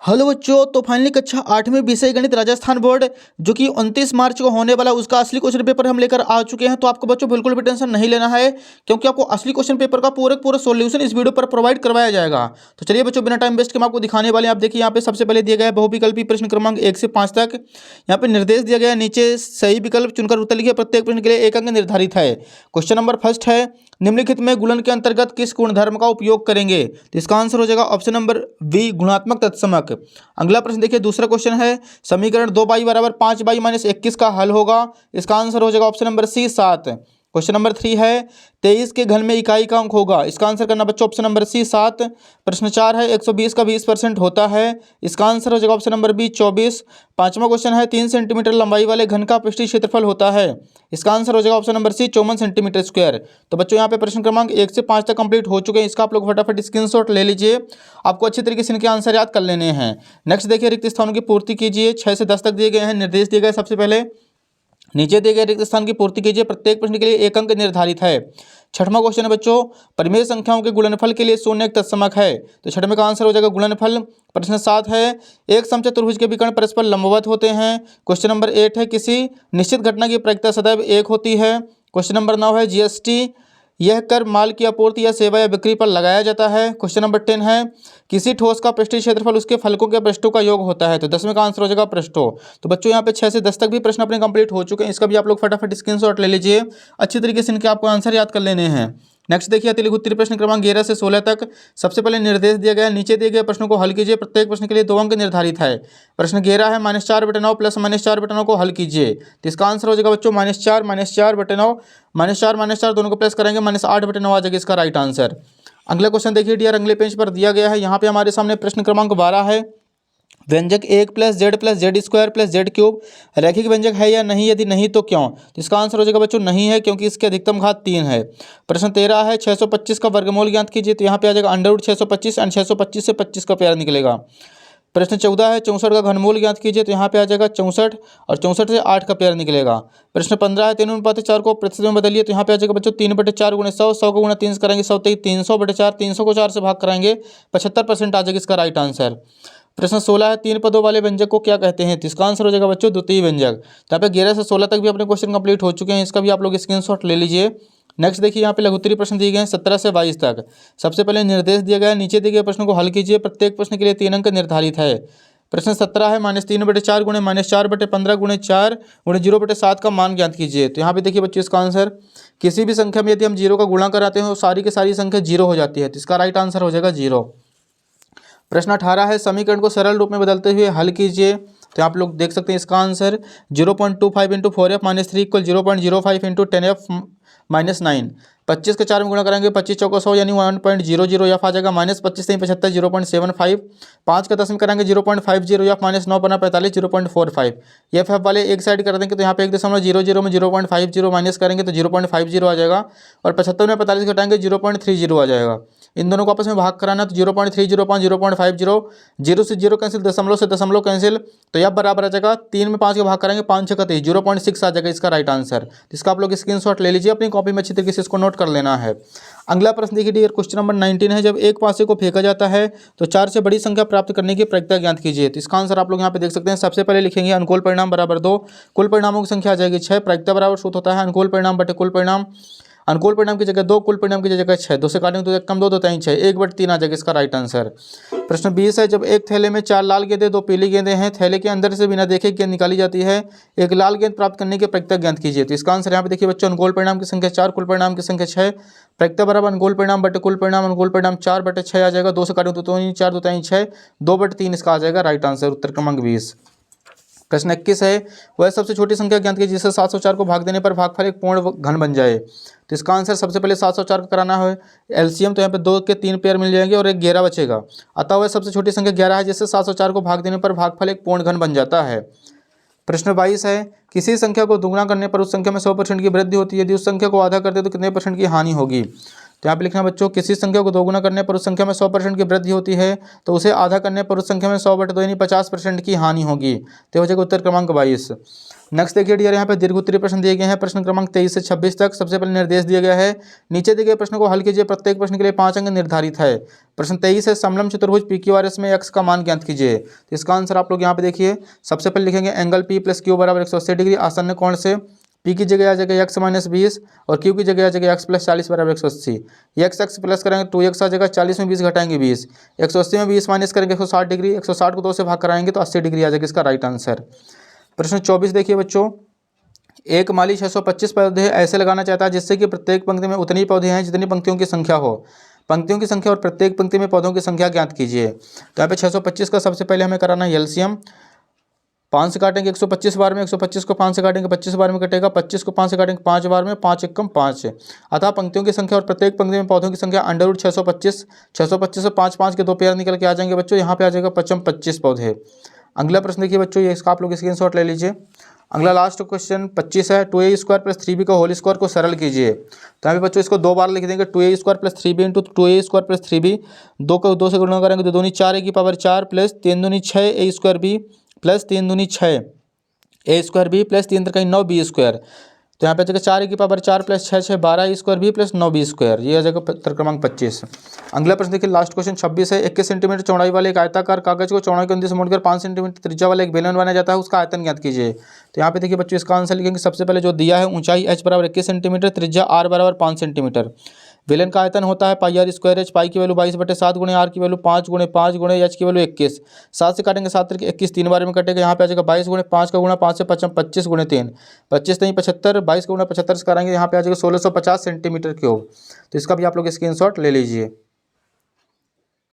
Hello बच्चों, तो finally कक्षा 8वीं विषय गणित राजस्थान बोर्ड जो कि 29 मार्च को होने वाला उसका असली क्वेश्चन पेपर हम लेकर आ चुके हैं। तो आपको बच्चों बिल्कुल भी टेंशन नहीं लेना है, क्योंकि आपको असली क्वेश्चन पेपर का पूरा सॉल्यूशन इस वीडियो पर प्रोवाइड करवाया जाएगा। तो चलिए बच्चों, बिना टाइम वेस्ट के हम आपको दिखाने वाले हैं। आप देखिए यहाँ पे सबसे पहले दिया गया है बहुविकल्पी प्रश्न क्रमांक 1 से 5 तक। यहाँ पे निर्देश दिया गया है, नीचे सही विकल्प चुनकर उत्तर लिखिए। प्रत्येक प्रश्न के लिए 1 अंक निर्धारित है। क्वेश्चन नंबर फर्स्ट है, निम्नलिखित में गुणन के अंतर्गत किस गुणधर्म का उपयोग करेंगे? तो इसका आंसर हो जाएगा ऑप्शन नंबर बी, गुणात्मक तत्समक। अगला प्रश्न देखिए, दूसरा क्वेश्चन है, समीकरण 2y बराबर 5y माइनस 21 का हल होगा। इसका आंसर हो जाएगा option number C, 7। Question number 3 है, 23 के घन में इकाई का अंक होगा। इसका आंसर करना बच्चों ऑप्शन नंबर सी, 7। प्रश्न 4 है, 120 का 20% होता है। इसका आंसर हो जाएगा ऑप्शन नंबर बी, 24। पांचवा क्वेश्चन है, 3 सेंटीमीटर लंबाई वाले घन का पृष्ठीय क्षेत्रफल होता है। इसका आंसर हो जाएगा option number C, 54 centimetre square. तो बच्चों यहाँ पे प्रश्न क्रमांक 1 से 5 तक कंप्लीट हो चुके हैं। इसका आप लोग फटाफट स्क्रीनशॉट ले लीजिए, आपको अच्छी तरीके से इनके आंसर याद कर लेने हैं। नेक्स्ट देखिए, रिक्त स्थानों की पूर्ति कीजिए। 6 से 10 तक दिए गए हैं, निर्देश दिए गए। सबसे पहले नीचे दिए गए रिक्त स्थान की पूर्ति कीजिए। प्रत्येक प्रश्न के लिए 1 अंक निर्धारित है। छठवां क्वेश्चन है बच्चों, परिमेय संख्याओं के गुणनफल के लिए शून्य एक तत्समक है। तो छठवें का आंसर हो जाएगा गुणनफल। प्रश्न 7 है, एक समचतुर्भुज के विकर्ण परस्पर लंबवत होते हैं। क्वेश्चन नंबर 8 है, किसी निश्चित घटना की प्रायिकता सदैव 1 होती है। क्वेश्चन नंबर 9 है, जीएसटी यह कर माल की आपूर्ति या सेवा या बिक्री पर लगाया जाता है। क्वेश्चन नंबर 10 है, किसी ठोस का पृष्ठीय क्षेत्रफल उसके फलकों के पृष्ठों का योग होता है। तो 10वें का आंसर हो जाएगा पृष्ठों। तो बच्चों यहाँ पे 6 से 10 तक भी प्रश्न अपने कंप्लीट हो चुके हैं। इसका भी आप लोग फटाफट स्क्रीनशॉट ले लीजिए, अच्छी तरीके से इनके आपको आंसर याद कर लेने हैं। नेक्स्ट देखिए, अतिलघु उत्तरीय प्रश्न क्रमांक 11 से 16 तक। सबसे पहले निर्देश दिया गया है, नीचे दिए गए प्रश्नों को हल कीजिए। प्रत्येक प्रश्न के लिए 2 अंक निर्धारित है। प्रश्न 11 है, -4/9 प्लस -4/9 को हल कीजिए। तो इसका आंसर हो जाएगा बच्चों -4/9, -4 दोनों को प्लस करेंगे -8/9 आ जाएगा इसका राइट आंसर। अगला क्वेश्चन देखिए डियर, अगले पेज पर दिया गया है। यहाँ पे हमारे सामने प्रश्न क्रमांक 12 है, व्यंजक 1 + z + z² + z³ रैखिक व्यंजक है या नहीं? यदि नहीं तो क्यों? तो इसका आंसर हो जाएगा बच्चों नहीं है, क्योंकि इसके अधिकतम घात 3 है। प्रश्न 13 है, 625 का वर्गमूल ज्ञात कीजिए। तो यहाँ पे आ जाएगा √625 एंड 625 से 25 का प्यारा निकलेगा। प्रश्न 14 है, 64 का घनमूल ज्ञात कीजिए। तो यहाँ पे आ जाएगा 64 और 64 से 8 का प्यारा निकलेगा। प्रश्न 15 है, 3:4 को प्रतिशत में बदलिए। तो यहाँ पे आ जाएगा बच्चों 3/4 × 100, 100 को गुणा 3 से करेंगे 100, 300/4, 300 को 4 से भाग कराएंगे 75% आ जाएगा इसका राइट आंसर। प्रश्न 16 है, 3 पदों वाले व्यंजक को क्या कहते हैं? तो इसका आंसर हो जाएगा बच्चों द्वितीय व्यंजक। तो यहाँ पे 11 से 16 तक भी अपने क्वेश्चन कंप्लीट हो चुके हैं। इसका भी आप लोग स्क्रीनशॉट ले लीजिए। नेक्स्ट देखिए, यहाँ पे लघु उत्तरीय प्रश्न दिए गए हैं 17 से 22 तक। सबसे पहले निर्देश दिया गया है, नीचे दिए गए प्रश्नों को हल कीजिए। प्रत्येक प्रश्न के लिए 3 अंक निर्धारित है। प्रश्न 17 है, -3/4 गुणे -4/15 गुणे 4 गुणे 0/7 का मान ज्ञात कीजिए। तो यहाँ पे देखिए बच्चों, इसका आंसर किसी भी संख्या में यदि हम 0 का गुणा कराते हैं तो सारी की सारी संख्या 0 हो जाती है। तो इसका राइट आंसर हो जाएगा 0। प्रश्न 18 है, समीकरण को सरल रूप में बदलते हुए हल कीजिए। तो आप लोग देख सकते हैं इसका आंसर 0.25 × 4f-3 = 0.05 × 10f-9। 25 के 4 में गुणा करेंगे 25 चौको 100 यानी 1.00 एफ आ जाएगा। -25 से 75 0.75। 5 का 10 में करेंगे 0.50 एफ -9 बना 45 0.45। ये एफ वाले एक साइड कर देंगे तो यहाँ पे 1.00 में 0.50 माइनस करेंगे तो 0.50 आ जाएगा। और 75 में 45 घटाएंगे 0.30 आ जाएगा। इन दोनों को आपस में भाग कराना तो 0.30 5 0.50, 0 से 0 कैंसिल, दशमलव से दशमलव कैंसिल, तो यह बराबर आ जाएगा 3 में 5 के भाग करेंगे 5 6 30, 0.6 आ जाएगा इसका राइट आंसर। इसका आप लोग स्क्रीनशॉट ले लीजिए, अपनी कॉपी में अच्छी तरीके से इसको नोट कर लेना है। अगला प्रश्न देखिए डियर, क्वेश्चन नंबर 19 है, जब एक पासे को फेंका जाता है तो 4 से बड़ी संख्या प्राप्त करने की प्रायिकता ज्ञात कीजिए। तो इसका आंसर आप लोग यहाँ पे देख सकते हैं। सबसे पहले लिखेंगे अनुकूल परिणाम बराबर 2, कुल परिणामों की संख्या आ जाएगी 6, प्रायिकता बराबर सूत्र होता है अनुकूल परिणाम बटे कुल परिणाम। अनुकूल परिणाम की जगह 2, कुल परिणाम की जगह 6, 2 से काटेंगे तो कम 2 2 3 6, 1/3 आ जाएगा इसका राइट आंसर। प्रश्न 20 है, जब एक थैले में 4 लाल गेंदें 2 पीली गेंदें हैं, थैले के अंदर से बिना देखे गेंद निकाली जाती है, एक लाल गेंद प्राप्त करने की प्रायिकता ज्ञात कीजिए। तो इसका आंसर यहाँ पे देखिए बच्चों, अनुकूल परिणाम की संख्या 4, कुल परिणाम की संख्या 6, प्रायिकता बराबर अनुकूल परिणाम बटे कुल परिणाम, अनुकूल परिणाम 4/6 आ जाएगा। 2 से काटेंगे तो 2 4 2 3 6, 2/3 इसका आ जाएगा राइट आंसर, उत्तर क्रमांक 20। प्रश्न 21 है, वह सबसे छोटी संख्या ज्ञात कीजिए जिसे 704 को भाग देने पर भागफल एक पूर्ण घन बन जाए। तो इसका आंसर सबसे पहले 704 का कराना है एलसीएम, तो यहाँ पे 2 के 3 पेयर मिल जाएंगे और एक 11 बचेगा। अतः वह सबसे छोटी संख्या 11 है जिससे 704 को भाग देने पर भागफल एक पूर्ण घन बन जाता है। प्रश्न 22 है, किसी संख्या को दुगुना करने पर उस संख्या में 100% की वृद्धि होती है, यदि उस संख्या को आधा कर दे तो कितने % की हानि होगी? तो यहाँ पे लिखना बच्चों, किसी संख्या को दोगुना करने पर उस संख्या में 100% की वृद्धि होती है तो उसे आधा करने पर उस संख्या में 100/2 यानी 50% की हानि होगी। तो हो जाएगा उत्तर क्रमांक 22। नेक्स्ट देखिए डियर, यहाँ पे दीर्घ उत्तरीय प्रश्न दिए गए हैं। प्रश्न क्रमांक 23 से 26 तक। सबसे पहले निर्देश दिया गया है, नीचे दिए गए प्रश्न को हल कीजिए, प्रत्येक प्रश्न के लिए 5 अंक निर्धारित है। प्रश्न 23 है, समलंब चतुर्भुज PQRS में x का मान ज्ञात कीजिए। तो इसका आंसर आप लोग यहाँ पे देखिए, सबसे पहले लिखेंगे एंगल P + Q = 180 डिग्री आसन्न कोण से। P की जगह आ जाएगा x - 20 और Q की जगह आ जाएगा x + 40 = 180। x प्लस करेंगे 2x आ जाएगा, 40 में 20 घटाएंगे 20, 180 में 20 माइनस करेंगे 160 डिग्री, 160 को 2 से भाग कराएंगे तो 80 डिग्री आ जाएगा इसका राइट आंसर। प्रश्न 24 देखिए बच्चों, एक माली 625 पौधे ऐसे लगाना चाहता है जिससे कि प्रत्येक पंक्ति में उतनी पौधे हैं जितनी पंक्तियों की संख्या हो। पंक्तियों की संख्या और प्रत्येक पंक्ति में पौधों की संख्या ज्ञात कीजिए। तो यहाँ पे 625 का सबसे पहले हमें कराना है एलसीएम। 5 से काटेंगे 125 बार में, 125 को 5 से काटेंगे 25 बार में कटेगा, 25 को 5 से काटेंगे 5 बार में, 5 एकम 5। अतः पंक्तियों की संख्या और प्रत्येक पंक्ति में पौधों की संख्या √625। 625 से 5 5 के 2 पेयर निकल के आ जाएंगे बच्चों, यहाँ पे आ जाएगा 25 पौधे। अगला प्रश्न देखिए बच्चों, ये इसका आप लोग स्क्रीनशॉट ले लीजिए। अगला लास्ट क्वेश्चन 25 है, 2a² + 3b का होल स्क्वायर को सरल कीजिए। तो यहाँ पे बच्चों इसको 2 बार लिख देंगे, 2a² + 3b × 2a² + 3b। 2 को 2 से गुणा करेंगे तो 2 दूनी 4 a⁴ प्लस 3 दूनी 6 a² प्लस 3 दूनी 6 a² प्लस 3 3 9b²। तो यहाँ पे जगह 4 a⁴ plus 6 6 12 a² plus 9b²। ये आ जाएगा उत्तर क्रमांक 25। अगला प्रश्न देखिए, लास्ट क्वेश्चन 26 है, 21 सेंटीमीटर चौड़ाई वाले एक आयताकार कागज को चौड़ाई के 29 मोड़कर 5 सेंटीमीटर त्रिज्या वाला एक बेलन बनाया जाता है, उसका आयतन ज्ञात कीजिए। तो यहाँ पे देखिए बच्चों, इसका आंसर लिखेंगे, सबसे पहले जो दिया है ऊंचाई h = 21 सेंटीमीटर, त्रिज्या r = 5 सेंटीमीटर। बेलन का आयतन होता है πr²h, पाई की वैल्यू 22/7 × r की वैल्यू 5 × 5 × h की वैल्यू 21। 7 से काटेंगे 7 × 21 3 बार में कटेगा, यहाँ पे आ जाएगा 22 × 5 का गुणा 5 से 25 × 3, 25 नहीं 75, 22 का गुणा 75 से कराएंगे, यहाँ पे आ जाएगा 1650 सेंटीमीटर क्यूब। तो इसका भी आप लोग स्क्रीनशॉट ले लीजिए।